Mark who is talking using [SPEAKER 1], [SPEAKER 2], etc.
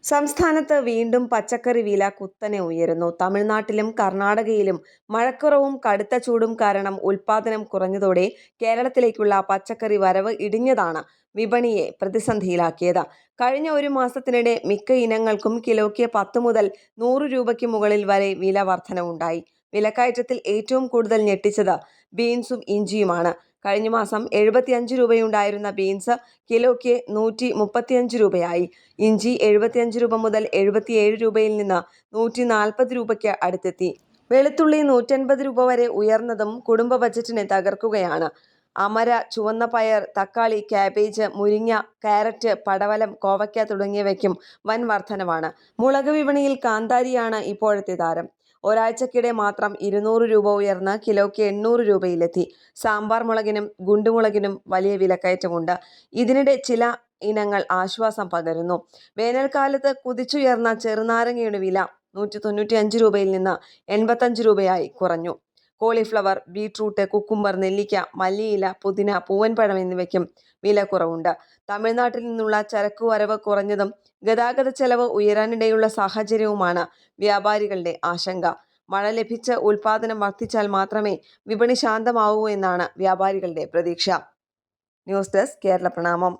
[SPEAKER 1] സംസ്ഥാനത്ത് വീണ്ടും പച്ചക്കറി വില കുത്തനെ ഉയരുന്നു. തമിഴ്നാട്ടിലും കർണാടകയിലും മഴക്കുറവും കടുത്ത ചൂടും കാരണം ഉൽപാദനം കുറഞ്ഞതോടെ കേരളത്തിലേക്കുള്ള പച്ചക്കറി വരവ് ഇടിഞ്ഞതാണ് വിപണിയെ പ്രതിസന്ധിയിലാക്കിയത്. കഴിഞ്ഞ ഒരു മാസത്തിനിടെ മിക്ക ഇനങ്ങൾക്കും കിലോയ്ക്ക് 10 മുതൽ 100 രൂപയ്ക്ക് മുകളിൽ വരെ വില വർധനവുണ്ടായി. വിലക്കയറ്റത്തിൽ ഏറ്റവും കൂടുതൽ ഞെട്ടിച്ചത് ബീൻസും ഇഞ്ചിയുമാണ്. കഴിഞ്ഞ മാസം 75 രൂപയുണ്ടായിരുന്ന ബീൻസ് കിലോയ്ക്ക് 135 രൂപയായി. ഇഞ്ചി 75 രൂപ മുതൽ 77 രൂപയിൽ നിന്ന് 140 രൂപയ്ക്ക് അടുത്തെത്തി. വെളുത്തുള്ളി 150 രൂപ വരെ ഉയർന്നതും കുടുംബ ബജറ്റിനെ തകർക്കുകയാണ്. അമര, ചുവന്ന പയർ, തക്കാളി, കാബേജ്, മുരിങ്ങ, കാരറ്റ്, പടവലം, കോവയ്ക്ക തുടങ്ങിയവയ്ക്കും വൻ വർധനവാണ്. മുളക് വിപണിയിൽ കാന്താരിയാണ് ഇപ്പോഴത്തെ താരം. ഒരാഴ്ചക്കിടെ മാത്രം 200 രൂപ ഉയർന്ന് കിലോയ്ക്ക് 800 രൂപയിലെത്തി. സാമ്പാർ മുളകിനും ഗുണ്ടുമുളകിനും വലിയ വിലക്കയറ്റമുണ്ട്. ഇതിനിടെ ചില ഇനങ്ങൾ ആശ്വാസം പകരുന്നു. വേനൽക്കാലത്ത് കുതിച്ചുയർന്ന ചെറുനാരങ്ങയുടെ വില 195 രൂപയിൽ നിന്ന് 85 രൂപയായി കുറഞ്ഞു. കോളിഫ്ലവർ, ബീട്രൂട്ട്, കുക്കുംബർ, നെല്ലിക്ക, മല്ലിയില, പുതിന, പൂവൻപഴം എന്നിവയ്ക്കും വില കുറവുണ്ട്. തമിഴ്നാട്ടിൽ നിന്നുള്ള ചരക്കു വരവ് കുറഞ്ഞതും ഗതാഗത ചെലവ് ഉയരാനിടയുള്ള സാഹചര്യവുമാണ് വ്യാപാരികളുടെ ആശങ്ക. മഴ ലഭിച്ച് ഉൽപാദനം വർദ്ധിച്ചാൽ മാത്രമേ വിപണി ശാന്തമാവൂ എന്നാണ് വ്യാപാരികളുടെ പ്രതീക്ഷ. ന്യൂസ് ഡെസ്ക് കേരള പ്രണാമം.